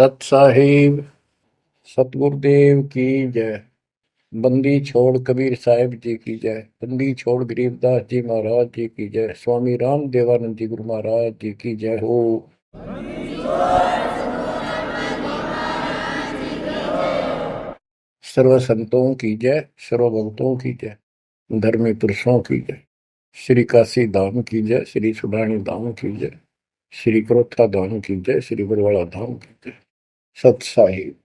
सत साहिब सतगुरुदेव की जय। बंदी छोड़ कबीर साहिब जी की जय। बंदी छोड़ गरीबदास जी महाराज जी की जय। स्वामी राम देवानंद जी गुरु महाराज जी की जय हो। सर्व संतों की जय, सर्व भक्तों की जय, धर्मी पुरुषों की जय। श्री काशी धाम की जय, श्री सुडानी धाम की जय, श्री क्रोथा धाम की जय, श्री बरवाड़ा धाम की जय। सत साहिब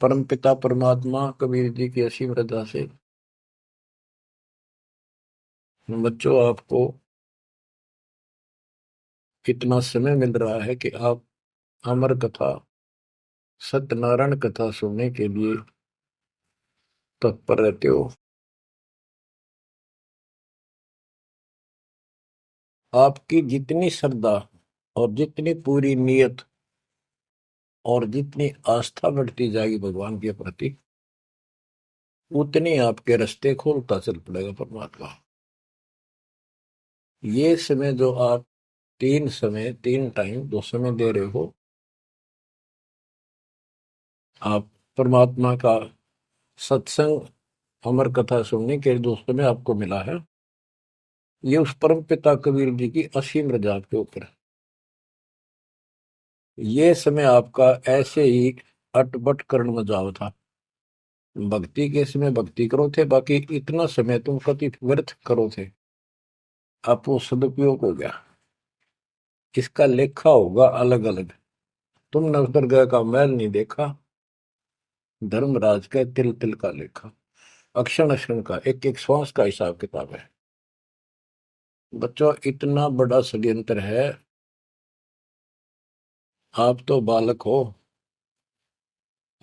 परम पिता परमात्मा कबीर जी की असीम रजा से बच्चों आपको इतना समय मिल रहा है कि आप अमर कथा सत्यनारायण कथा सुनने के लिए तत्पर रहते हो। आपकी जितनी श्रद्धा और जितनी पूरी नियत और जितनी आस्था बढ़ती जाएगी भगवान के प्रति, उतनी आपके रास्ते खोलता चल पड़ेगा परमात्मा। ये समय जो आप तीन टाइम दो समय दे रहे हो, आप परमात्मा का सत्संग अमर कथा सुनने के जो समय आपको मिला है, ये उस परम पिता कबीर जी की असीम रजा के ऊपर है। ये समय आपका ऐसे ही अटपट करण में जाओ था। भक्ति के समय भक्ति करो थे, बाकी इतना समय तुम कति व्यर्थ करो थे, आप वो सदुपयोग हो गया। इसका लेखा होगा अलग अलग। तुमने उस दरगाह का मैल नहीं देखा, धर्मराज का तिल तिल का लेखा, अक्षण अक्षण का, एक एक श्वास का हिसाब किताब है। बच्चों इतना बड़ा षड्यंत्र है। आप तो बालक हो,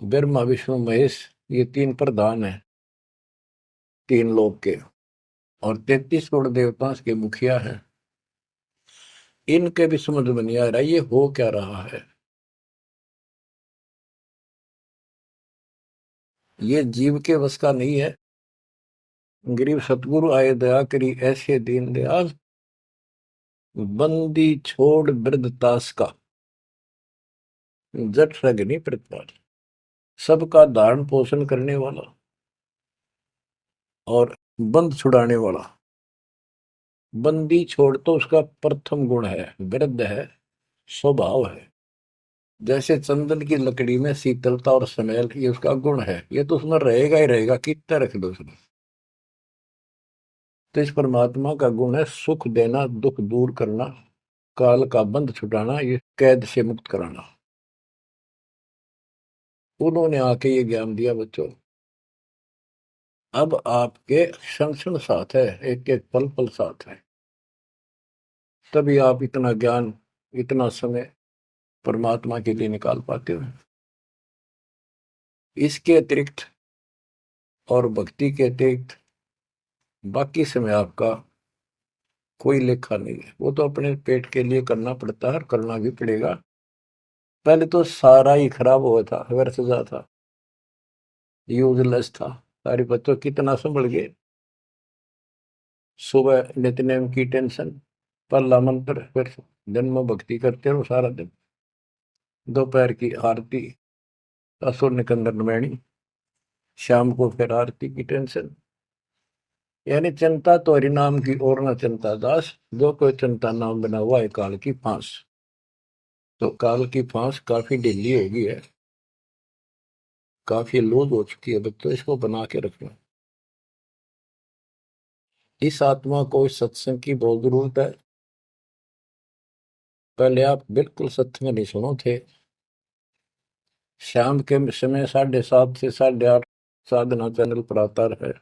ब्रह्मा विष्णु महेश ये तीन प्रधान है, तीन लोक के, और 33 करोड़ देवता के मुखिया हैं। इनके भी समझ में नहीं आ रहा ये हो क्या रहा है। ये जीव के वश का नहीं है। गरीब सतगुरु आए दया करी ऐसे दीन दयाल, बंदी छोड़ वृद्ध तास का, जट रगनी प्रतिपाल। सबका धारण पोषण करने वाला और बंद छुड़ाने वाला। बंदी छोड़ तो उसका प्रथम गुण है, वृद्ध है, स्वभाव है। जैसे चंदन की लकड़ी में शीतलता और स्मेल, ये उसका गुण है, ये तो उसमें रहेगा ही रहेगा, कितना रख दो उसमें। तो इस परमात्मा का गुण है सुख देना, दुख दूर करना, काल का बंध छुटाना, ये कैद से मुक्त कराना। उन्होंने आके ये ज्ञान दिया बच्चों। अब आपके क्षण क्षण साथ है, एक एक पल पल साथ है, तभी आप इतना ज्ञान, इतना समय परमात्मा के लिए निकाल पाते हो। इसके अतिरिक्त और भक्ति के अतिरिक्त बाकी समय आपका कोई लेखा नहीं है। वो तो अपने पेट के लिए करना पड़ता है और करना भी पड़ेगा। पहले तो सारा ही खराब हुआ था, व्यर्थ जा था, यूजलेस था। सारे बच्चों कितना संभल गए। सुबह नित्यनेम की टेंशन, पहला मंत्र, फिर दिन में भक्ति करते रहो सारा दिन, दोपहर की आरती, असुर निकंदन मैणी, शाम को फिर आरती की टेंशन। यानी चिंता तो हरि नाम की और न चिंता दास, जो कोई चिंता नाम बना हुआ है काल की फांस। तो काल की फांस काफी ढीली हो गई है, काफी लूज हो चुकी है बच्चों, इसको बना के रखना। इस आत्मा को इस सत्संग की बहुत जरूरत है। पहले आप बिल्कुल सत्संग नहीं सुनो थे। शाम के समय 7:30 से 8:30 साधना चैनल पर आता है,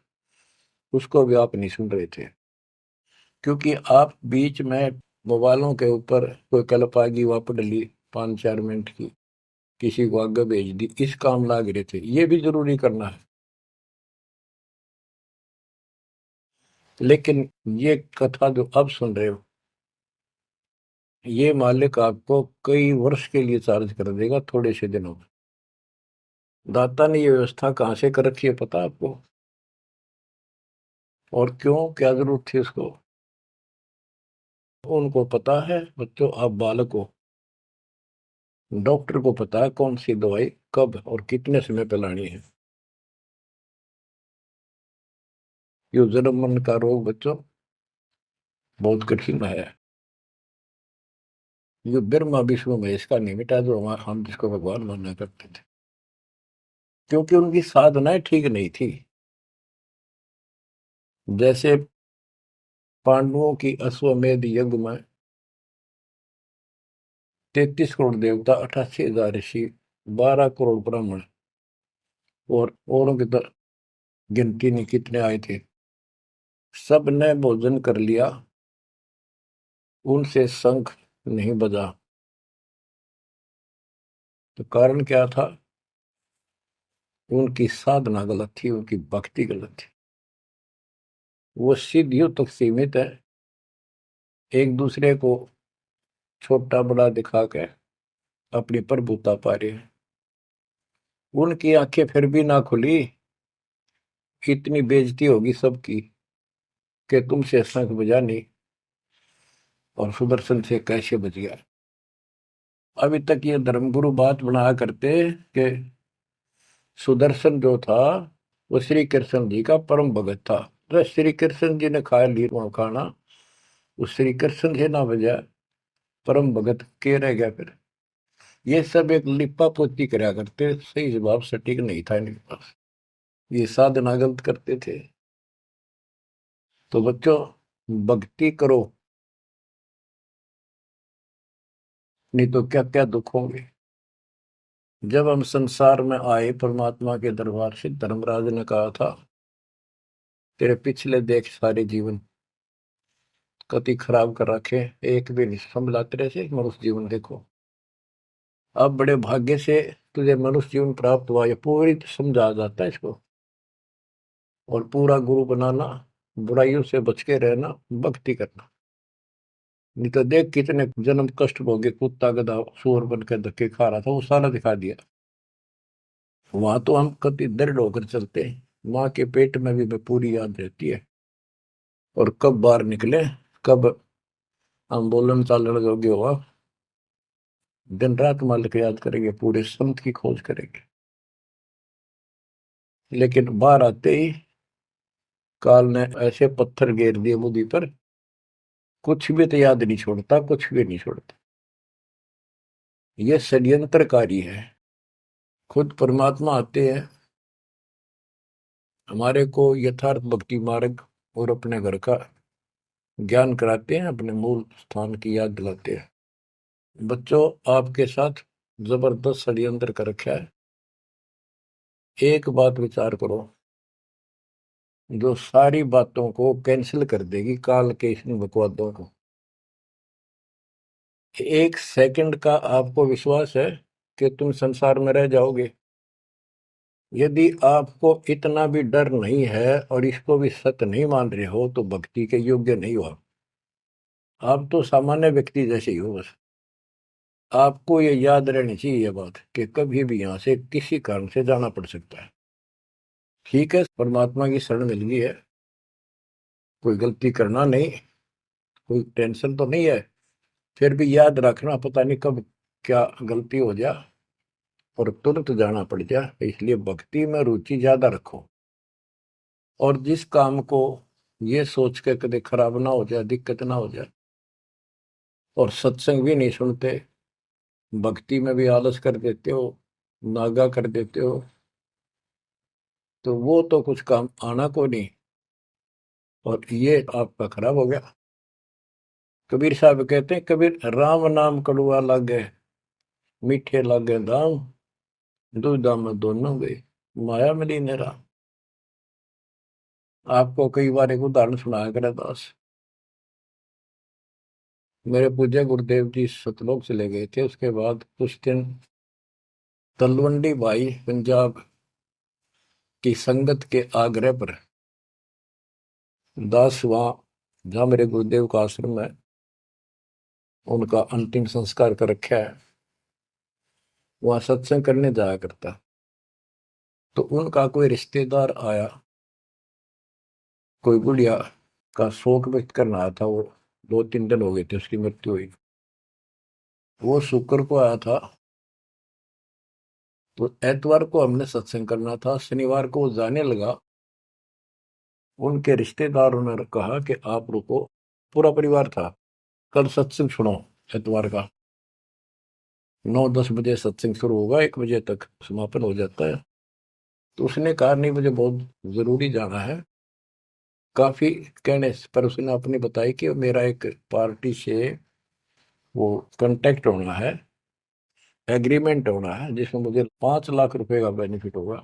उसको भी आप नहीं सुन रहे थे, क्योंकि आप बीच में मोबाइलों के ऊपर कोई कल्प आ गई, वापस डली 5-4 मिनट की, किसी को आगे भेज दी, इस काम लाग रहे थे। ये भी जरूरी करना है, लेकिन ये कथा जो अब सुन रहे हो, ये मालिक आपको कई वर्ष के लिए चार्ज कर देगा थोड़े से दिनों में। दाता ने ये व्यवस्था कहां से कर रखी है पता आपको? और क्यों, क्या जरूरत थी उसको? उनको पता है बच्चों, आप बालक हो, डॉक्टर को पता है कौन सी दवाई कब और कितने समय पे लानी है। ये जन्म मन का रोग बच्चों बहुत कठिन है। ये ब्रह्मा विष्णु महेश का नहीं मिटा जो हम जिसको भगवान माना करते थे, क्योंकि उनकी साधनाएं ठीक नहीं थी। जैसे पांडवों की अश्वमेध यज्ञ में 33 करोड़ देवता, 88,000 ऋषि, 12 करोड़ ब्राह्मण और औरों की तो गिनती नहीं कितने आए थे, सब ने भोजन कर लिया, उनसे शंख नहीं बजा। तो कारण क्या था? उनकी साधना गलत थी, उनकी भक्ति गलत थी। वो सिद्धियों तक सीमित है, एक दूसरे को छोटा बड़ा दिखा के अपनी प्रभुता पा रहे हैं। उनकी आंखें फिर भी ना खुली, इतनी बेइज्जती होगी सबकी कि तुमसे शंख बजा नहीं और सुदर्शन से कैसे बच गया। अभी तक ये धर्मगुरु बात बनाया करते कि सुदर्शन जो था वो श्री कृष्ण जी का परम भगत था। तो श्री कृष्ण जी ने खाया ली खाना, उस श्री कृष्ण से ना बजा, परम भगत के रह गया फिर। ये सब एक लिपा पोती कराया करते, सही जवाब सटीक नहीं था इनके पास, ये साधना गलत करते थे। तो बच्चों भक्ति करो, नहीं तो क्या क्या दुख होंगे। जब हम संसार में आए परमात्मा के दरबार से, धर्मराज ने कहा था तेरे पिछले देख सारे जीवन कति खराब कर रखे, एक भी नहीं संभला तेरे से मनुष्य जीवन देखो। अब बड़े भाग्य से तुझे मनुष्य जीवन प्राप्त हुआ, ये पूरी समझा जाता है इसको। और पूरा गुरु बनाना, बुराइयों से बच के रहना, भक्ति करना। नहीं तो देख कितने जन्म कष्ट भोगे, कुत्ता गधा सूअर बन के धक्के खा रहा था, वो सारा दिखा दिया। वहां तो हम कति दृढ़ होकर चलते हैं, माँ के पेट में भी पूरी याद रहती है। और कब बाहर निकले, कब हम बोलन चालन योग्य हुआ, दिन रात मालिक याद करेंगे, पूरे संत की खोज करेंगे। लेकिन बाहर आते ही काल ने ऐसे पत्थर घेर दिए बुद्धि पर, कुछ भी तो याद नहीं छोड़ता, कुछ भी नहीं छोड़ता। यह षड्यंत्रकारी है। खुद परमात्मा आते हैं, हमारे को यथार्थ भक्ति मार्ग और अपने घर का ज्ञान कराते हैं, अपने मूल स्थान की याद दिलाते हैं। बच्चों आपके साथ जबरदस्त षड्यंत्र कर रखा है। एक बात विचार करो, जो सारी बातों को कैंसिल कर देगी, काल के इन बकवादों को। एक सेकंड का आपको विश्वास है कि तुम संसार में रह जाओगे? यदि आपको इतना भी डर नहीं है और इसको भी सत्य नहीं मान रहे हो, तो भक्ति के योग्य नहीं हो आप तो सामान्य व्यक्ति जैसे ही हो बस। आपको ये याद रहनी चाहिए ये बात कि कभी भी यहां से किसी कारण से जाना पड़ सकता है। ठीक है, परमात्मा की शरण मिल गई है, कोई गलती करना नहीं, कोई टेंशन तो नहीं है। फिर भी याद रखना, पता नहीं कब क्या गलती हो जाए और तुरंत जाना पड़ जाए। इसलिए भक्ति में रुचि ज्यादा रखो, और जिस काम को ये सोच के कभी खराब ना हो जाए, दिक्कत ना हो जाए, और सत्संग भी नहीं सुनते, भक्ति में भी आलस कर देते हो, नागा कर देते हो, तो वो तो कुछ काम आना को नहीं, और ये आपका खराब हो गया। कबीर साहब कहते हैं, कबीर राम नाम कड़ुआ लागे, मीठे लागे दाम, दूधा में दोनों गए, माया मिली नेरा। आपको कई बार एक उदाहरण सुनाया करे दास। मेरे पूज्य गुरुदेव जी सतलोक चले गए थे, उसके बाद कुछ दिन तलवंडी भाई पंजाब की संगत के आग्रह पर दास वहां, जहां मेरे गुरुदेव का आश्रम है, उनका अंतिम संस्कार कर रखा है, वहां सत्संग करने जाया करता। तो उनका कोई रिश्तेदार आया, कोई बुढ़िया का शोक व्यक्त करना आया था। वो 2-3 दिन हो गए थे उसकी मृत्यु हुई। वो शुक्र को आया था, तो एतवार को हमने सत्संग करना था, शनिवार को वो जाने लगा। उनके रिश्तेदारों ने कहा कि आप रुको, पूरा परिवार था, कल सत्संग सुनो एतवार का। 9-10 बजे सत्संग शुरू होगा, 1 बजे तक समापन हो जाता है। तो उसने कहा नहीं, मुझे बहुत जरूरी जाना है। काफी कहने पर उसने अपनी बताई कि मेरा एक पार्टी से वो कांटेक्ट होना है, एग्रीमेंट होना है, जिसमें मुझे 5 लाख रुपए का बेनिफिट होगा।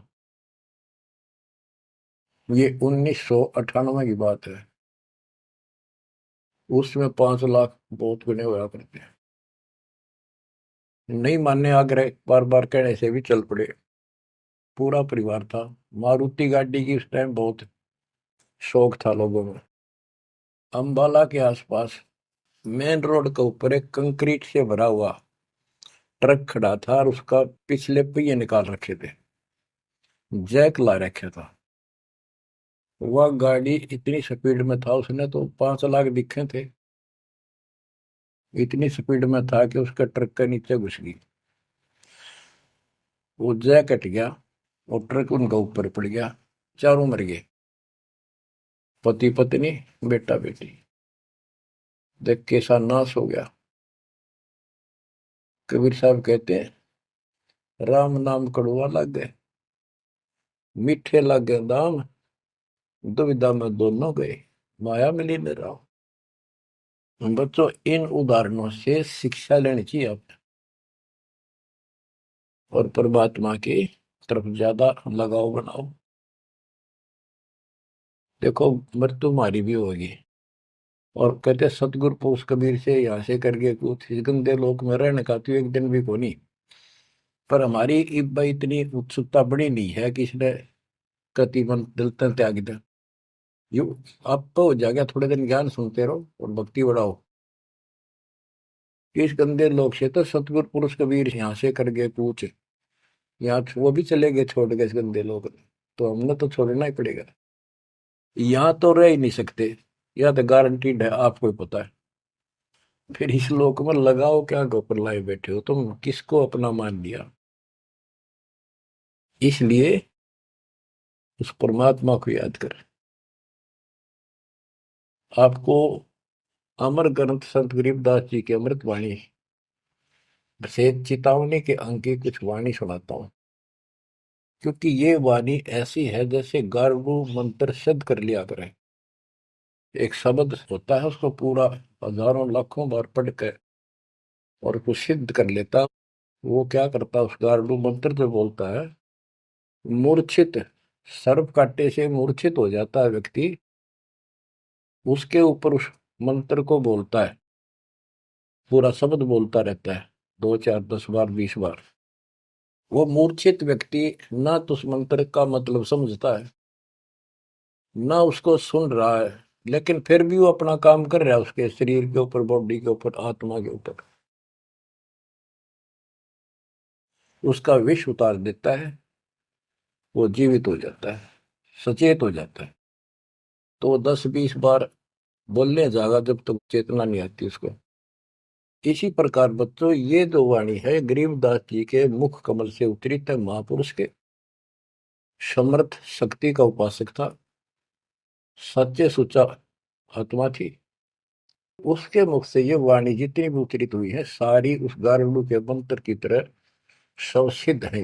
ये 1998 की बात है। उसमें 5 लाख बहुत गुने हुआ करते हैं। नहीं मानने आग्रह बार बार कहने से भी चल पड़े। पूरा परिवार था। मारुति गाड़ी की उस टाइम बहुत शौक था लोगों में। अंबाला के आसपास मेन रोड के ऊपर एक कंक्रीट से भरा हुआ ट्रक खड़ा था और उसका पिछले पहिए निकाल रखे थे, जैक ला रखा था। वह गाड़ी इतनी स्पीड में था, उसने तो 5 लाख दिखे थे। इतनी स्पीड में था कि उसका ट्रक के नीचे घुस गई। वो जैक कट गया और ट्रक उनका ऊपर पड़ गया। चारों मर गए, पति पत्नी बेटा बेटी। देख कैसा नाश हो गया। कबीर साहब कहते हैं, राम नाम कड़वा लग गए, मीठे लग गए दाम, दुविधा में दोनों गए, माया मिली न राम। बच्चों, इन उदाहरणों से शिक्षा लेनी चाहिए आप, और परमात्मा की तरफ ज्यादा लगाव बनाओ। देखो, मृत्यु हमारी भी होगी। और कहते सतगुरु पुरुष कबीर से यहाँ से करके कुछ इस गंदे लोक में रहने का तो एक दिन भी को नहीं। पर हमारी इब्बा इतनी उत्सुकता बड़ी नहीं है कि इसने कति मन दिल तन त्याग दे। यू आप तो हो जाएगा, थोड़े दिन ज्ञान सुनते रहो और भक्ति बढ़ाओ। इस गंदे लोग से तो सतगुरु पुरुष कबीर यहाँ से करके पूछ, यहाँ वो भी चले गए छोड़ के इस गंदे लोग, तो हमने तो छोड़ना ही पड़ेगा। यहाँ तो रह ही नहीं सकते, यह तो गारंटीड है, आपको ही पता है। फिर इस लोक में लगाओ क्या, गोपर लाए बैठे हो तुम, किसको अपना मान लिया। इसलिए उस परमात्मा को याद कर। आपको अमर ग्रंथ संत गरीबदास जी की अमृत वाणी से चेतावनी के अंक की कुछ वाणी सुनाता हूं। क्योंकि ये वाणी ऐसी है जैसे गारडू मंत्र सिद्ध कर लिया करें। एक शब्द होता है, उसको पूरा हजारों लाखों बार पढ़ कर और उसको सिद्ध कर लेता। वो क्या करता, उस गारडू मंत्र जो बोलता है, मूर्छित सर्प काटे से मूर्छित हो जाता है व्यक्ति, उसके ऊपर उस मंत्र को बोलता है, पूरा शब्द बोलता रहता है 2 4 10 बार 20 बार। वो मूर्छित व्यक्ति ना तो उस मंत्र का मतलब समझता है, ना उसको सुन रहा है, लेकिन फिर भी वो अपना काम कर रहा है, उसके शरीर के ऊपर, बॉडी के ऊपर, आत्मा के ऊपर उसका विष उतार देता है। वो जीवित हो जाता है, सचेत हो जाता है। तो 10 20 बार बोलने जाएगा जब तक चेतना नहीं आती उसको। इसी प्रकार बच्चों, ये जो वाणी है गरीबदास जी के मुख कमल से उतरी थे, महापुरुष के समर्थ शक्ति का उपासक था, सच्चे सुचा आत्मा थी। उसके मुख से ये वाणी जितनी भी उतरित हुई है, सारी उस गारुड़ के मंत्र की तरह सब सिद्ध है।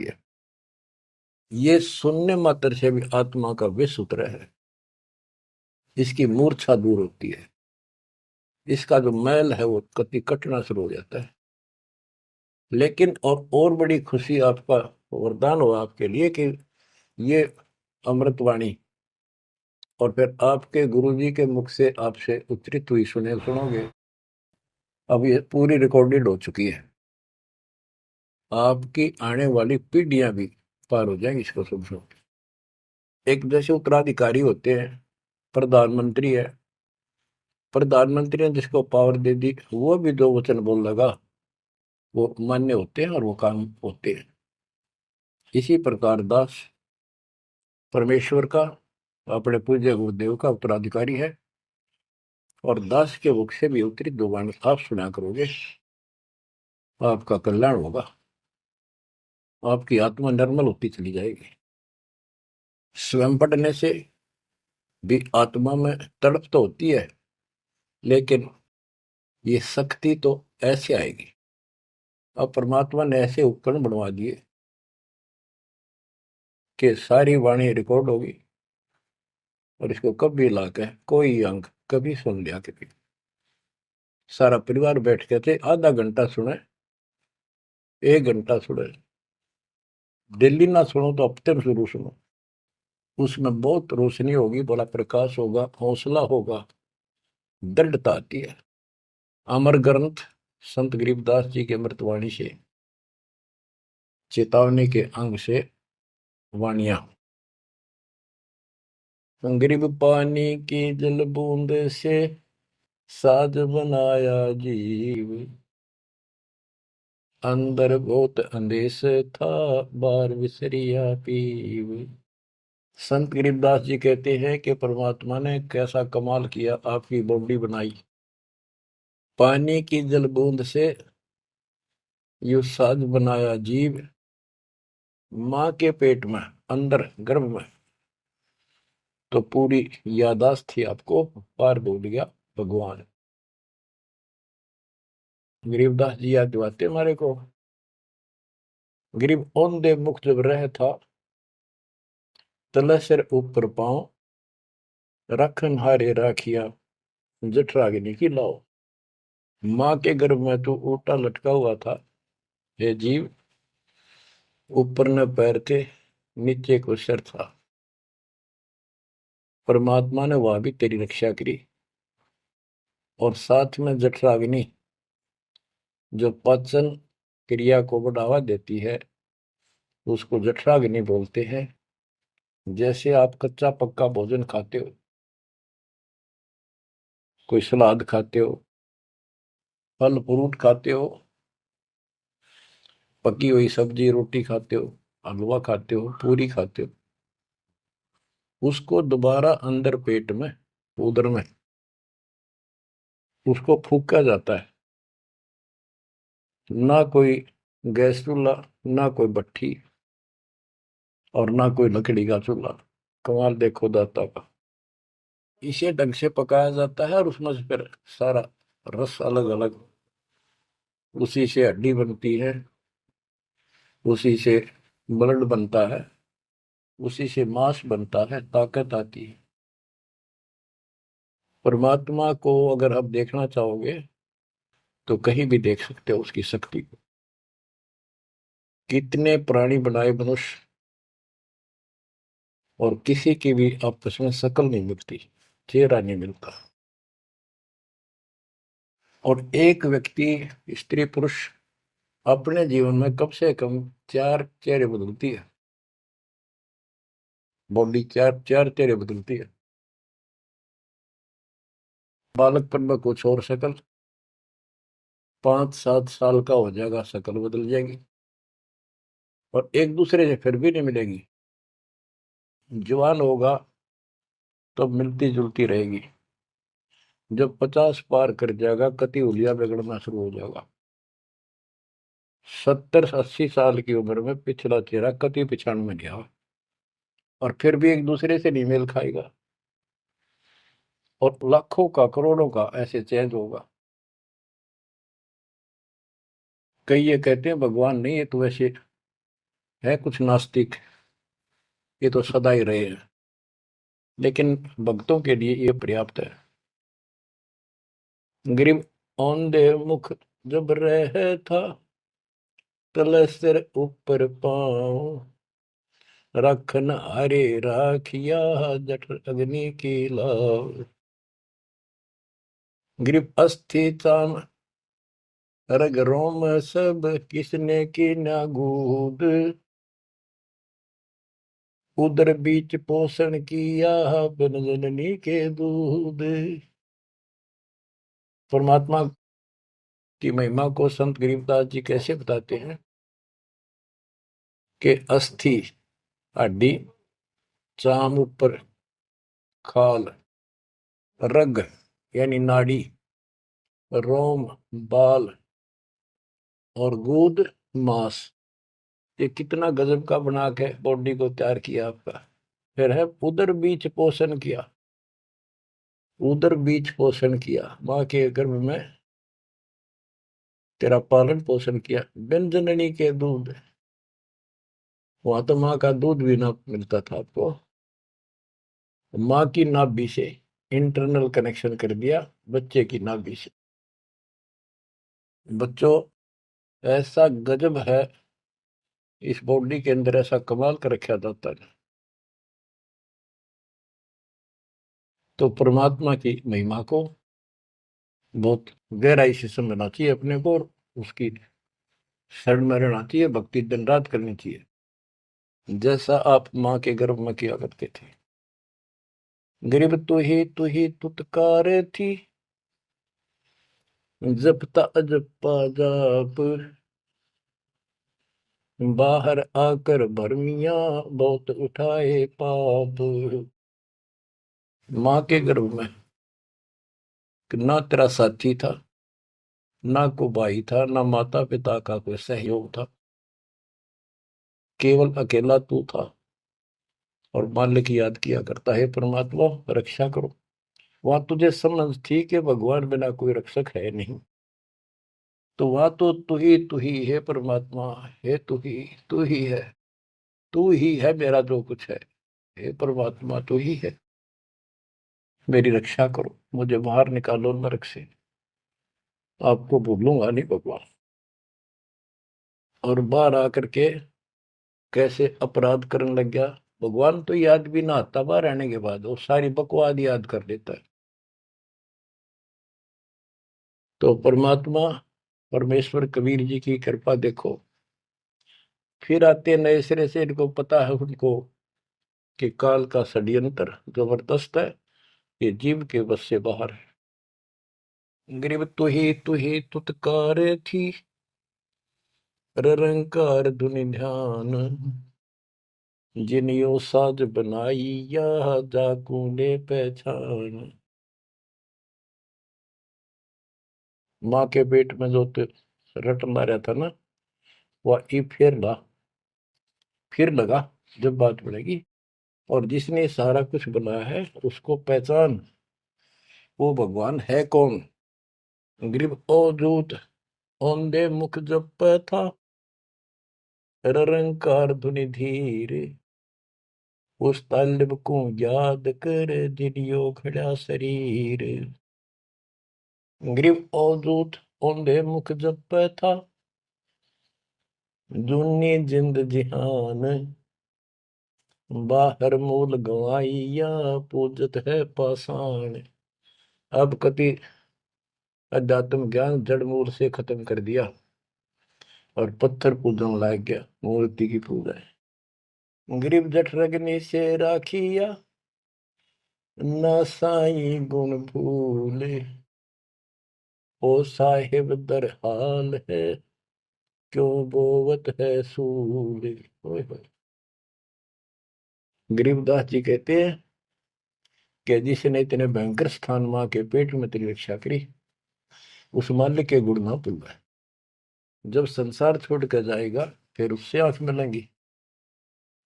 ये सुनने मात्र से भी आत्मा का विष उतरा है, इसकी मूर्छा दूर होती है, इसका जो मैल है वो कति कटना शुरू हो जाता है। लेकिन और बड़ी खुशी आपका वरदान हो आपके लिए कि ये अमृतवाणी और फिर आपके गुरु जी के मुख से आपसे उच्चरित हुई सुनोगे। अब ये पूरी रिकॉर्डेड हो चुकी है, आपकी आने वाली पीढ़ियां भी पार हो जाएंगी इसको सुन सुन के। एक जैसे उत्तराधिकारी होते हैं, प्रधानमंत्री है, प्रधानमंत्री ने जिसको पावर दे दी, वो भी जो वचन बोल लगा वो मान्य होते हैं और वो काम होते हैं। इसी प्रकार दास परमेश्वर का, अपने पूज्य गुरुदेव का उत्तराधिकारी है, और दास के मुख से भी उत्तरित दो वाणी आप सुना करोगे, आपका कल्याण होगा। आपकी आत्मा निर्मल होती चली जाएगी। स्वयं पढ़ने से भी आत्मा में तड़प तो होती है, लेकिन ये शक्ति तो ऐसे आएगी। अब परमात्मा ने ऐसे उपकरण बनवा दिए कि सारी वाणी रिकॉर्ड होगी, और इसको कभी लाके कोई अंग कभी सुन लिया कभी, सारा परिवार बैठ के थे, आधा घंटा सुने, 1 घंटा सुने, डेली ना सुनो तो हफ्ते में शुरू सुनो। उसमें बहुत रोशनी होगी, बड़ा प्रकाश होगा, हौसला होगा, दृढ़ता आती है। अमर ग्रंथ संत गरीबदास जी के अमृतवाणी से, चेतावनी के अंग से वाणियां। गरीब पानी की जल बूंद से साज बनाया जीव, अंदर बहुत अंदेश था, बार विसरिया पीव। संत गरीबदास जी कहते हैं कि परमात्मा ने कैसा कमाल किया, आपकी बॉडी बनाई, पानी की जल बूंद से यू साज बनाया जीव, माँ के पेट में, अंदर गर्भ में तो पूरी यादाश्त थी आपको, पार बोल गया भगवान। गरीबदास जी याद दिलाते हमारे को, गरीब औंधे मुख जब रह था, तले सिर ऊपर पांव, रखन हारे राखिया, जठराग्नि की लाओ। माँ के गर्भ में तो उल्टा लटका हुआ था, हे जीव, ऊपर न पैर थे, नीचे को सिर था। परमात्मा ने वहां भी तेरी रक्षा करी, और साथ में जठराग्नि जो पाचन क्रिया को बढ़ावा देती है, उसको जठराग्नि बोलते हैं। जैसे आप कच्चा पक्का भोजन खाते हो, कोई सलाद खाते हो, फल फ्रूट खाते हो, पकी हुई सब्जी रोटी खाते हो, हलवा खाते हो, पूरी खाते हो, उसको दोबारा अंदर पेट में, उदर में, उसको फूका जाता है। ना कोई गैस चूल्हा, ना कोई भट्ठी, और ना कोई लकड़ी का चूल्हा। कमाल देखो दाता का। इसे ढंग से पकाया जाता है, और उसमें से फिर सारा रस अलग अलग, उसी से हड्डी बनती है, उसी से ब्लड बनता है, उसी से मांस बनता है, ताकत आती है। परमात्मा को अगर आप देखना चाहोगे तो कहीं भी देख सकते हो उसकी शक्ति को। कितने प्राणी बनाए मनुष्य, और किसी की भी आपस में शक्ल नहीं मिलती, चेहरा नहीं मिलता। और एक व्यक्ति, स्त्री पुरुष, अपने जीवन में कम से कम 4 चेहरे बदलती है, बॉडी 4 चेहरे बदलती है। बालकपन में कुछ और शक्ल, 5-7 साल का हो जाएगा शक्ल बदल जाएगी, और एक दूसरे से फिर भी नहीं मिलेगी। जवान होगा तो मिलती जुलती रहेगी, जब 50 पार कर जाएगा कति उलिया बिगड़ना शुरू हो जाएगा। 70-80 साल की उम्र में पिछला चेहरा कति पिछाड़ में गया, और फिर भी एक दूसरे से नहीं मेल खाएगा, और लाखों का करोड़ों का ऐसे चेंज होगा। कई ये कहते हैं भगवान नहीं है, तो वैसे है कुछ नास्तिक, ये तो सदा ही रहे हैं, लेकिन भक्तों के लिए ये पर्याप्त है। गरीब औंधे मुख जब रह था, तले सिर ऊपर पांव, रखन हरे राखिया, जठ अग्नि की लाव। गरीब अस्थि चाम रग रोम सब, किसने की ना गूद, उदर बीच पोषण किया, बिन जननी के दूध। परमात्मा की महिमा को संत गरीबदास जी कैसे बताते हैं कि अस्थि हड्डी, चाम ऊपर खाल, रग यानी नाड़ी, रोम बाल, और गूद मांस। ये कितना गजब का बना के बॉडी को तैयार किया आपका। फिर है उदर बीच पोषण किया, उदर बीच पोषण किया, माँ के गर्भ में तेरा पालन पोषण किया। व्यंजननी के दूध, वहां तो माँ का दूध भी ना मिलता था आपको। माँ की नाभि से इंटरनल कनेक्शन कर दिया बच्चे की नाभि से। बच्चों, ऐसा गजब है इस बॉडी के अंदर, ऐसा कमाल कर रखा जाता है। तो परमात्मा की महिमा को बहुत गहराई से समझना चाहिए अपने को, और उसकी शरण में रहना चाहिए, भक्ति दिन रात करनी चाहिए, जैसा आप माँ के गर्भ में किया करते थे। गरीब तू ही तुतकार थी, जपता अजपा जाप, बाहर आकर भरमिया बहुत उठाए पाप। माँ के गर्भ में ना तेरा साथी था, ना को भाई था, ना माता पिता का कोई सहयोग था, केवल अकेला तू था। और मालिक याद किया करता है, परमात्मा रक्षा करो। वहां तुझे समझ थी कि भगवान बिना कोई रक्षक है नहीं, तो वहां तो तू ही है परमात्मा, है तू ही है, तू ही है मेरा जो कुछ है। हे परमात्मा तू ही है, मेरी रक्षा करो, मुझे बाहर निकालो नरक से, आपको भूलूंगा नहीं भगवान। और बाहर आकर के कैसे अपराध करने लग गया भगवान, तो याद भी ना आता बाहर रहने के बाद, वो सारी बकवाद याद कर देता है। तो परमात्मा परमेश्वर कबीर जी की कृपा देखो, फिर आते नए सिरे से, इनको पता है उनको कि काल का षड्यंत्र जबरदस्त है, ये जीव के बस से बाहर है। गरीब तू ही तुतकार थी, रंकार धुनि ध्यान, जिनियो साज बनाई या जाकू ने पहचान। माँ के पेट में जो रट मारा था ना, वह ई फिर लगा जब बात बढ़ेगी। और जिसने सारा कुछ बनाया है उसको पहचान, वो भगवान है कौन। गरीब ओ दूत औंधे मुख जप था, रंकार धुनि धीर, उस तालिब को याद कर दिलियो खड़ा शरीर। गरीब ओ दूत औंधे मुख जप था, जूनी जिंद जिहान, बाहर मूल गवाइया पूजत है पाषाण। अब कति अध्यात्म ज्ञान जड़ मूल से खत्म कर दिया और पत्थर पूजन लाग गया, मूर्ति की पूजा है। गरीब जठ रगनी से राखिया, ना साई गुण भूले, ओ साहिब दर हाल है, क्यों बोवत है सूले। गरीबदास जी कहते हैं कि जिसने इतने भयंकर स्थान मां के पेट में तेरी रक्षा करी, उस मालिक के गुण ना भूलना। जब संसार छोड़ कर जाएगा फिर उससे आंख मिलेंगी,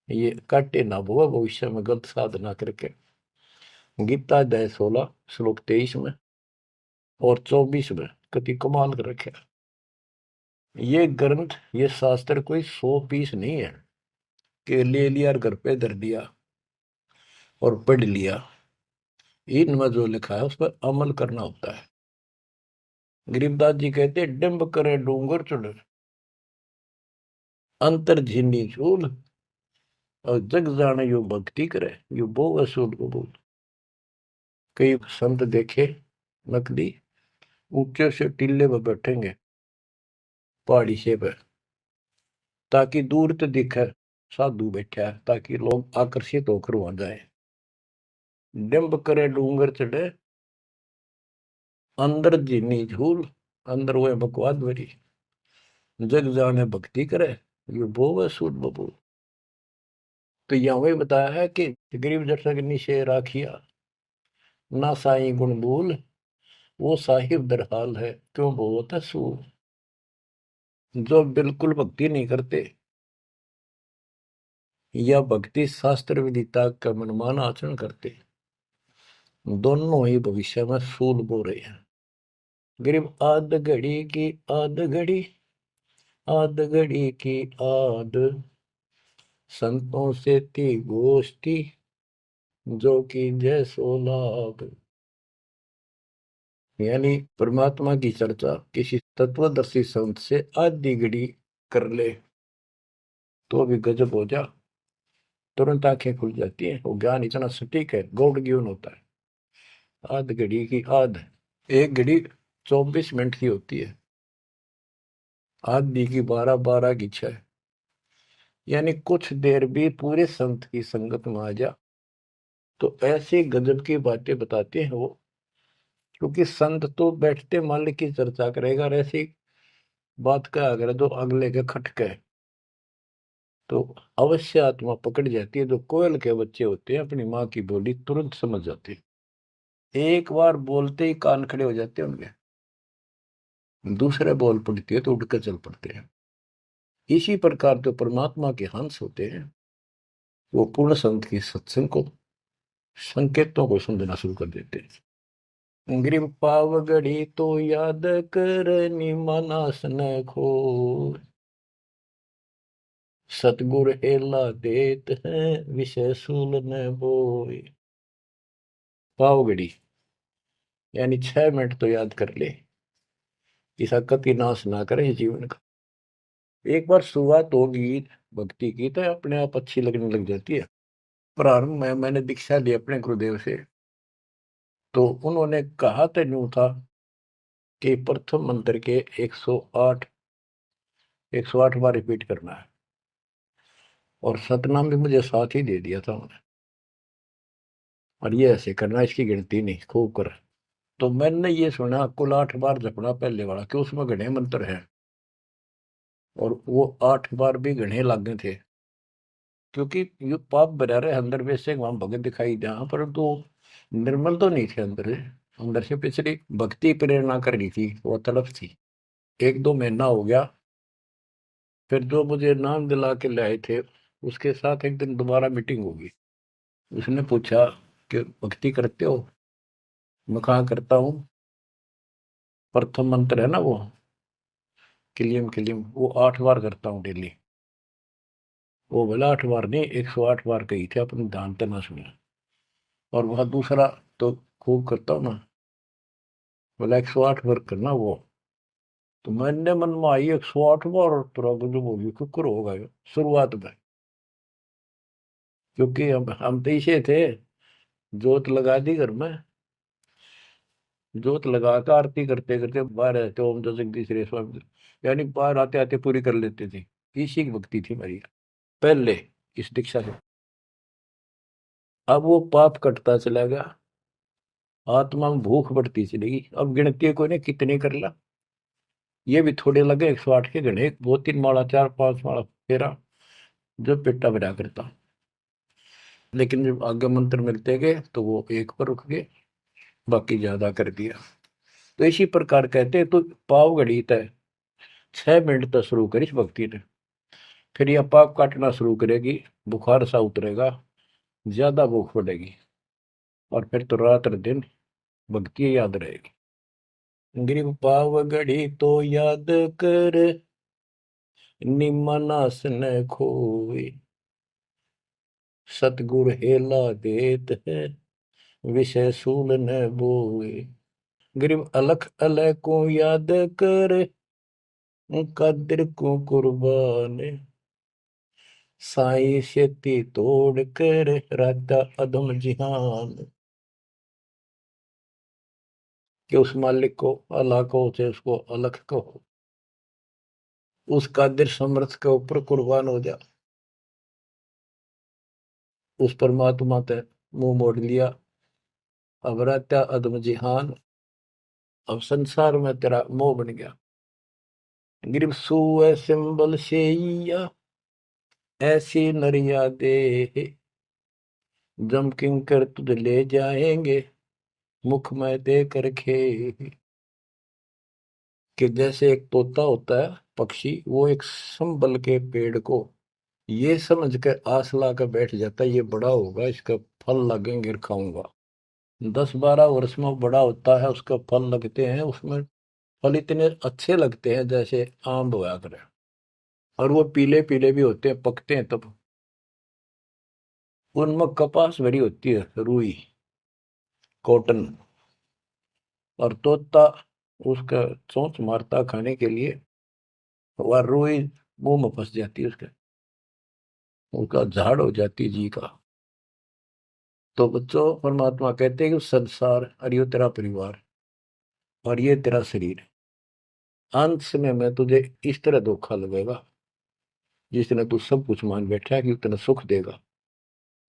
ये काटे ना बुआ भविष्य में गलत साधना करके। गीता अध्याय 16 श्लोक 23 में और 24 में कति कमाल कर रखे। ये ग्रंथ, ये शास्त्र कोई 100 पीस नहीं है कि ले लिया और घर पे धर दिया और पढ़ लिया। इनमें जो लिखा है उस पर अमल करना होता है। गरीबदास जी कहते डिंब करे डूंगर चढ़, अंतर झीनी झूल, और जग जाने यो भक्ति करे, यो बो असूल को बोल। कई संत देखे नकली ऊंचे से टीले पर बैठेंगे पहाड़ी से पे, ताकि दूर तो दिखे साधु बैठा है, ताकि लोग आकर्षित होकर वहां जाए। डिंब करे डूंगर चढ़े, अंदर जीनी झूल, अंदर वो बकवाद भरी, जग जाने भक्ति करे, ये बो असूल बबूल। तो यहाँ वही बताया है कि गरीब जठर नीचे राखिया, ना साई गुण भूल, वो साहिब दरहाल है, क्यों बोलता सूर। जो बिल्कुल भक्ति नहीं करते या भक्ति शास्त्र विदिता का मनमान आचरण करते, दोनों ही भविष्य में सूल बो रहे हैं। गरीब आध घड़ी की आध घड़ी, आध घड़ी की आध, संतों से थी गोष्ठी, जो कि जय सो लाभ। यानी परमात्मा की चर्चा किसी तत्वदर्शी संत से आधी घड़ी कर ले तो भी गजब हो जा, तुरंत आंखें खुल जाती हैं। वो ज्ञान इतना सटीक है, गॉड गिवन होता है। आध घड़ी की आध, एक घड़ी 24 मिनट की होती है, आधी की 12, 12 की 6। यानी कुछ देर भी पूरे संत की संगत में आ जा तो ऐसी गजब की बातें बताते हैं वो। क्योंकि संत तो बैठते मालिक की चर्चा करेगा, और ऐसी बात का अगर जो अगले के खटके तो अवश्य आत्मा पकड़ जाती है। जो कोयल के बच्चे होते हैं अपनी माँ की बोली तुरंत समझ जाते हैं, एक बार बोलते ही कान खड़े हो जाते हैं उनके। दूसरे बोल पड़ती है तो उड़कर चल पड़ते हैं। इसी प्रकार जो परमात्मा के हंस होते हैं वो पूर्ण संत की सत्संग को, संकेतों को समझना शुरू कर देते हैं। ग्रीव पावगढ़ी तो याद कर निमानास न खो, सतगुर एला देत है विषय सूल न बोए। पावगढ़ी यानी 6 मिनट तो याद कर ले, इसका कति नाश ना करे जीवन का। एक बार शुरुआत होगी भक्ति की तो अपने आप अच्छी लगने लग जाती है। प्रारंभ में मैंने दीक्षा ली अपने गुरुदेव से, तो उन्होंने कहा तो यूं था कि प्रथम मंत्र के 108 बार रिपीट करना है, और सतनाम भी मुझे साथ ही दे दिया था उन्होंने, और ये ऐसे करना, इसकी गिनती नहीं, खूब कर। तो मैंने ये सुना कुल 8 बार जपना पहले वाला, कि उसमें घने मंत्र हैं, और वो 8 बार भी घने लागे थे। क्योंकि ये पाप भरा रहे अंदर वैसे वहां भगत दिखाई दिया, परंतु निर्मल तो नहीं थे अंदर से। अंदर से पिछली भक्ति प्रेरणा कर रही थी, वो तड़प थी। 1-2 महीना हो गया, फिर जो मुझे नाम दिला के ले आए थे उसके साथ एक दिन दोबारा मीटिंग होगी। उसने पूछा कि भक्ति करते हो? मैं कहा करता हूँ। प्रथम मंत्र है ना वो, किलियम किलियम, वो 8 बार करता हूँ डेली। वो बोला 8 बार नहीं, 108 बार कही थी, अपने ध्यान से ना सुना। और वह दूसरा तो खूब करता हूँ ना, बोला 108 बार करना वो। तो मैंने मन में आई 108 बार, और प्रॉब्लम होगी कुकर होगा ये शुरुआत में। क्योंकि हम तो इसे थे, जोत लगा दी घर में, जोत लगा कर आरती करते करते बाहर आते, ओम जो जगदीश रे स्वामी, यानी बाहर आते आते पूरी कर लेते थे। इसी की भक्ति थी मेरी पहले, इस दीक्षा से। अब वो पाप कटता चला गया, आत्मा में भूख बढ़ती चलेगी। अब गिनती को ने कितने कर ला, ये भी थोड़े लगे 108 के गणे, 2-3 माला 4-5 माला फेरा, जो पेटा भरा करता। लेकिन जब आगे मंत्र मिलते गए तो वो एक पर रुक गए, बाकी ज्यादा कर दिया। तो इसी प्रकार कहते तो पाव घड़ी तय 6 मिनट तक शुरू करी इस भक्ति ने, फिर यह पाप काटना शुरू करेगी, बुखार सा उतरेगा, ज्यादा भूख पड़ेगी, और फिर तो रात और दिन भक्ति याद रहेगी। ग्रीव पाव घड़ी तो याद कर निमनास न खोए, सतगुर हेला देत है विषय सूल न बोए। ग्रीव अलख अलय को याद कर कादिर को कुर्बान, साई शेती तोड़ कर राधा अधम जिहान। कि उस मालिक को अल्लाह को चाहे उसको अलख कहो, उस कादिर समर्थ के ऊपर कुर्बान हो जा। उस परमात्मा ते मुंह मोड़ लिया, अब राधा अधम जिहान, अब संसार में तेरा मोह बन गया। गिरव सुए सिंबल से ऐसी नरिया दे, जम किंकर तुझ ले जाएंगे मुख में दे कर खे। कि जैसे एक तोता होता है पक्षी, वो एक संबल के पेड़ को ये समझ के आस ला कर बैठ जाता है ये बड़ा होगा, इसका फल लगेंगे और खाऊंगा। 10-12 वर्ष में वो बड़ा होता है, उसका फल लगते हैं, उसमें फल इतने अच्छे लगते हैं जैसे आम होया करे, और वो पीले पीले भी होते हैं, पकते हैं तब। उनमें कपास भरी होती है, रुई, कॉटन, और तोता उसका चोंच मारता खाने के लिए, वह रुई मुंह में फंस जाती है उसके, उसका झाड़ हो जाती जी का। तो बच्चों, परमात्मा कहते हैं कि संसार और ये तेरा परिवार और ये तेरा शरीर, अंत समय में तुझे इस तरह धोखा लगेगा जिसने तू सब कुछ मान बैठा है कि उतना सुख देगा।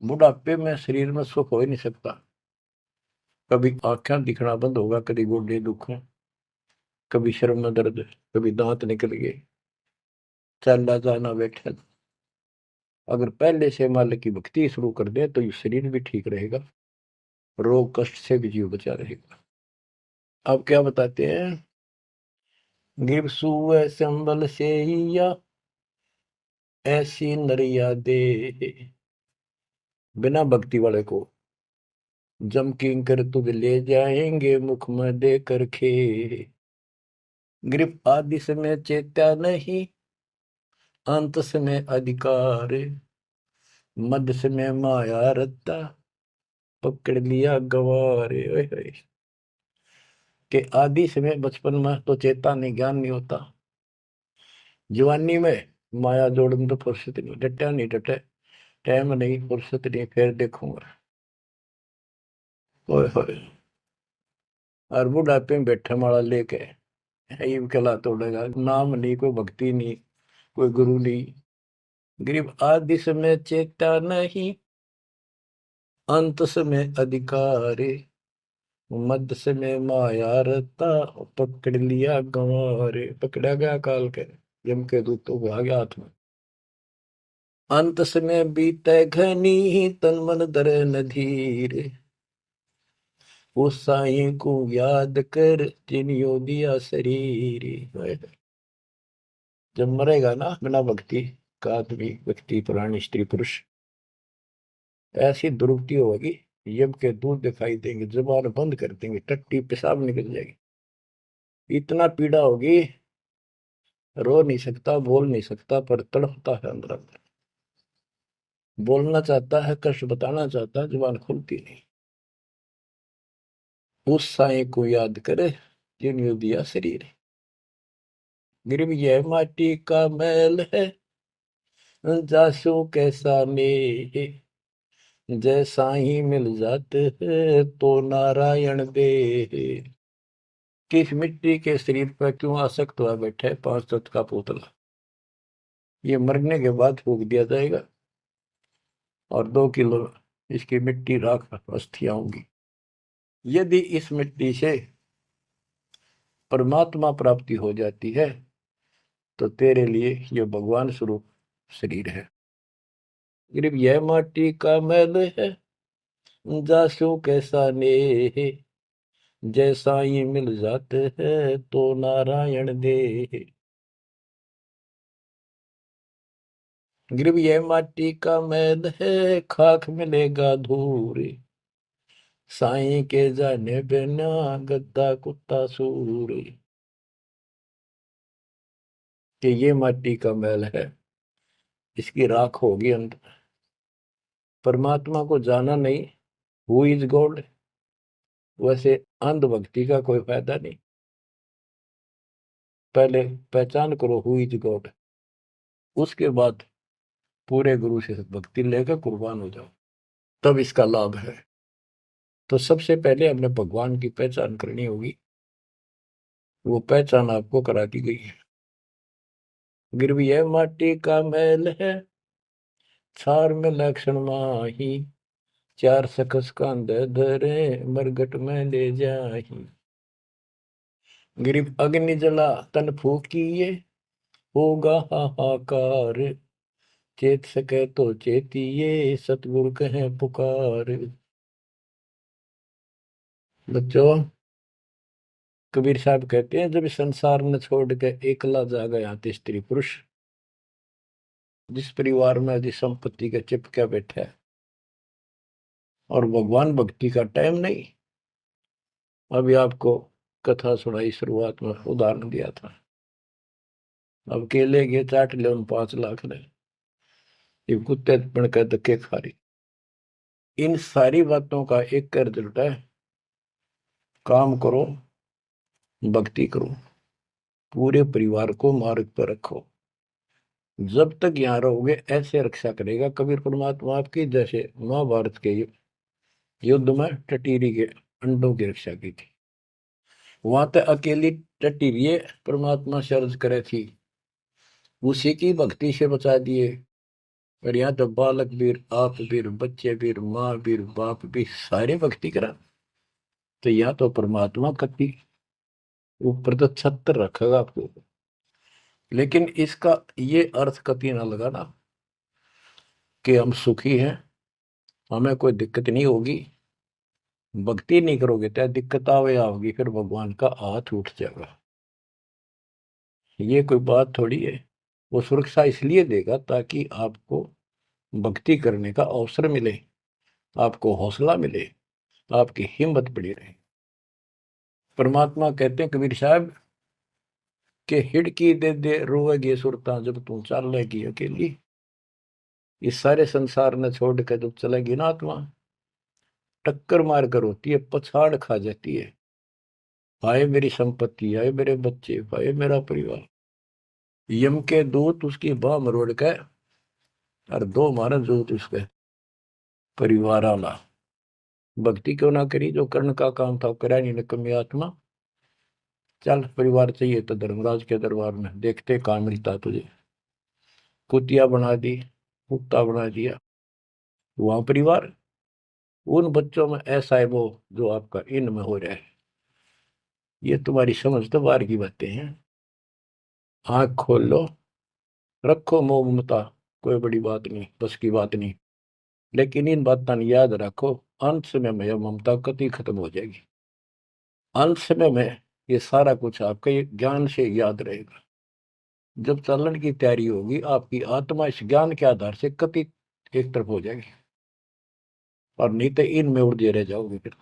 बुढ़ापे में शरीर में सुख हो ही नहीं सकता। कभी आंखें दिखना बंद होगा, कभी गोडे दुख, कभी शर्म में दर्द, कभी दांत निकल गए, चलना जाना बैठा। अगर पहले से मालिक की भक्ति शुरू कर दे तो ये शरीर भी ठीक रहेगा, रोग कष्ट से भी जीव बचा रहेगा। अब क्या बताते हैं, गिर सुअ संबल से या ऐसी नरिया दे, बिना भक्ति वाले को जम किंकर तुझ ले जाएंगे मुख में दे कर खे। ग्रीप आदि समय चेत्या नहीं, अंत समय अधिकार, मध्य समय माया रत्ता, पकड़ लिया गवारे। ओए होए। कि आदि समय बचपन में तो चेता नहीं, ज्ञान नहीं होता, जवानी में माया जोड़न तो फुर्सत नहीं, डटा नहीं डटे, टाइम नहीं, फुर्सत नहीं, फिर देखूंगा। ओए होए। और बुढ़ापे में बैठे माला लेके ये कला तोड़ेगा, नाम नहीं, कोई भक्ति नहीं, कोई गुरु नहीं। गरीब आदि समय चेता नहीं, अंत समय अधिकारी, मध्य समय माया रता, पकड़ लिया गंवारे। पकड़ा गया काल के, यम के दूतों को आ गया हाथ में। अंत समय बीते घनी, तन मन धरे न धीर, उस साईं को याद कर जिन्हों दिया शरीर। जब मरेगा ना बिना भक्ति का आदमी, व्यक्ति, प्राणी, स्त्री, पुरुष, ऐसी दुर्गति होगी, यम के दूध दिखाई देंगे, जुबान बंद कर देंगे, टट्टी पेशाब निकल जाएगी, इतना पीड़ा होगी, रो नहीं सकता, बोल नहीं सकता, पर तड़पता है अंदर अंदर, बोलना चाहता है, कष्ट बताना चाहता है, जुबान खुलती नहीं। उस साईं को याद करे जिन्होंने दिया शरीर। गिरव यह माटी का मैल है, जासू कैसा ने, जय साईं मिल जाते है तो नारायण दे। किस मिट्टी के शरीर पर क्यों आसक्त हुआ बैठे 5 तत्व का पुतला, ये मरने के बाद फूक दिया जाएगा, और 2 किलो इसकी मिट्टी राख अस्थियां होंगी। यदि इस मिट्टी से परमात्मा प्राप्ति हो जाती है तो तेरे लिए यह भगवान स्वरूप शरीर है। सिर्फ यह माटी का मैल है, जासू कैसा ने, जैसा ही मिल जाते हैं तो नारायण दे। गिरव यह माटी का मैल है, खाक मिलेगा धूल, साईं के जाने बिना गद्दा कुत्ता सूर। कि ये माटी का मैल है, इसकी राख होगी अंदर। परमात्मा को जाना नहीं, हु इज गॉड, वैसे अंधभक्ति का कोई फायदा नहीं। पहले पहचान करो हु इज गॉड, उसके बाद पूरे गुरु से भक्ति लेकर कुर्बान हो जाओ, तब इसका लाभ है। तो सबसे पहले हमने भगवान की पहचान करनी होगी, वो पहचान आपको करा दी गई है। गिरवी है माटी का मैल है, छार में लक्षण माही, चार सकस कांधे धरे मरगट में ले जाही। गिरिव अग्नि जला तन फूकिए, होगा हाहाकार, चेत सके तो चेतिए सतगुरु कहे पुकार। बच्चों, कबीर साहब कहते हैं जब संसार न छोड़ के एकला जा गया स्त्री पुरुष, जिस परिवार में जिस संपत्ति का चिपका बैठा है और भगवान भक्ति का टाइम नहीं। अभी आपको कथा सुनाई, शुरुआत में उदाहरण दिया था। अब केले के चाट ले उन 5 लाख ने, ये कुत्ते बन कर धक्के खा रही। इन सारी बातों का एक कर रिजल्ट है, काम करो, भक्ति करो, पूरे परिवार को मार्ग पर रखो। जब तक यहाँ रहोगे ऐसे रक्षा करेगा कबीर परमात्मा आपकी, जैसे महाभारत के युद्ध में टटीरी के अंडों की रक्षा की थी। वहां तक अकेली टटीरी परमात्मा से अर्ज करे थी, उसी की भक्ति से बचा दिए। और यहाँ तो बालक वीर, आप वीर, बच्चे वीर, माँ वीर, बाप भी सारे भक्ति करा। तो यहाँ तो परमात्मा कति ऊपर तो छत्र रखेगा आपको। लेकिन इसका ये अर्थ कति ना लगाना कि हम सुखी हैं, हमें कोई दिक्कत नहीं होगी। भक्ति नहीं करोगे तो दिक्कत आवे आओगी, फिर भगवान का हाथ उठ जाएगा। ये कोई बात थोड़ी है। वो सुरक्षा इसलिए देगा ताकि आपको भक्ति करने का अवसर मिले, आपको हौसला मिले, आपकी हिम्मत बढ़ी रहे। परमात्मा कहते हैं कबीर साहब के हिड़की दे दे रोएगी सुरता जब तू चलेगी अकेली। इस सारे संसार ने छोड़ कर जब चलेगी ना आत्मा, टक्कर मार कर होती है, पछाड़ खा जाती है। हाय मेरी संपत्ति, हाय मेरे बच्चे, हाय मेरा परिवार। यम के दूत उसकी बाह मरोड़ के और 2 मारा दूत उसके परिवार आला। भक्ति क्यों ना करी, जो कर्ण का काम था करा नहीं निकम्मी आत्मा। चल परिवार चाहिए तो धर्मराज के दरबार में देखते कहाँ मिलता तुझे। कुतिया बना दी, कुत्ता बना दिया, वहां परिवार। उन बच्चों में ऐसा है वो जो आपका इनमें हो रहा है। ये तुम्हारी समझ तो बाहर की बातें हैं। आंख खोल लो, रखो मोह ममता, कोई बड़ी बात नहीं, बस की बात नहीं। लेकिन इन बातों याद रखो, अंत समय में यह ममता कति खत्म हो जाएगी। अंत समय में ये सारा कुछ आपके ज्ञान से याद रहेगा। जब चलन की तैयारी होगी आपकी आत्मा इस ज्ञान के आधार से कति एक तरफ हो जाएगी, और नहीं तो इनमें उलझे रह जाओगे। फिर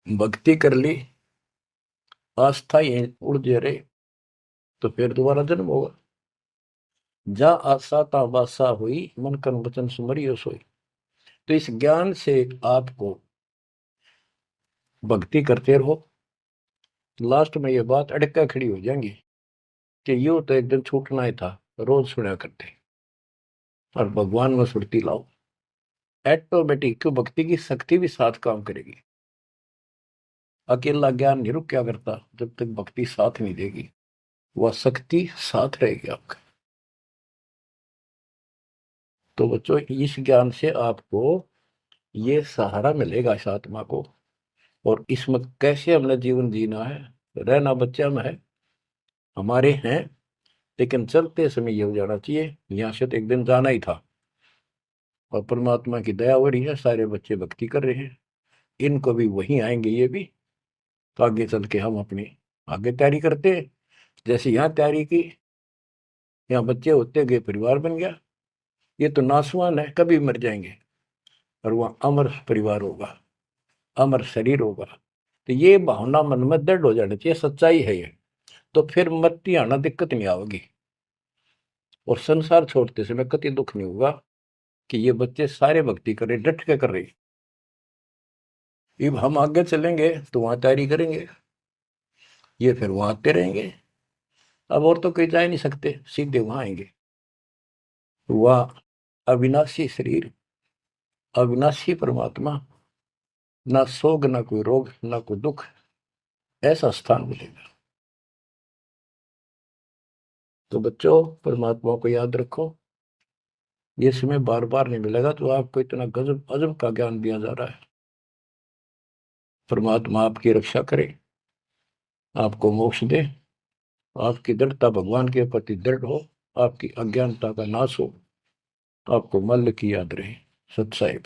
भक्ति कर ली, आस्था ही उलझे रहे, तो फिर दोबारा जन्म होगा। जा आशा ता बासा हुई, मन कन वचन सुमरियो सोई। तो इस ज्ञान से आपको भक्ति करते रहो। लास्ट में ये बात अड़का खड़ी हो जाएंगी कि यूं तो एक दिन छूटना ही था, रोज सुना करते। और भगवान में सुरती लाओ, ऑटोमेटिक क्यों भक्ति की शक्ति भी साथ काम करेगी। अकेला ज्ञान नहीं रुक क्या करता, जब तक भक्ति साथ नहीं देगी वह शक्ति साथ रहेगी आपका। तो बच्चों इस ज्ञान से आपको ये सहारा मिलेगा इस आत्मा को, और इसमें कैसे हमने जीवन जीना है। रहना बच्चा में है, हमारे हैं, लेकिन चलते समय ये हो जाना चाहिए यहाँ से तो एक दिन जाना ही था। और परमात्मा की दया हो रही है, सारे बच्चे भक्ति कर रहे हैं, इनको भी वहीं आएंगे ये भी। तो आगे चल के हम अपनी आगे तैयारी करते हैं। जैसे यहाँ तैयारी की, यहाँ बच्चे होते गए परिवार बन गया। ये तो नासवान है, कभी मर जाएंगे, और वहाँ अमर परिवार होगा, अमर शरीर होगा। तो ये भावना मन में दृढ़ हो जानी चाहिए, सच्चाई है ये। तो फिर मरती आना दिक्कत नहीं आएगी, और संसार छोड़ते समय कति दुख नहीं होगा कि ये बच्चे सारे भक्ति कर रहे, डट के कर रहे। अब हम आगे चलेंगे तो वहां तैयारी करेंगे, ये फिर वहां आते रहेंगे। अब और तो कहीं जा ही नहीं सकते, सीधे वहां आएंगे। वह अविनाशी शरीर, अविनाशी परमात्मा, ना सोग, ना कोई रोग, ना कोई दुख, ऐसा स्थान मिलेगा। तो बच्चों परमात्मा को याद रखो, ये समय बार बार नहीं मिलेगा। तो आपको इतना गजब अजब का ज्ञान दिया जा रहा है। परमात्मा आपकी रक्षा करे, आपको मोक्ष दे, आपकी दृढ़ता भगवान के प्रति दृढ़ हो, आपकी अज्ञानता का नाश हो, आपको मल्ल की याद रहे। सत साहिब।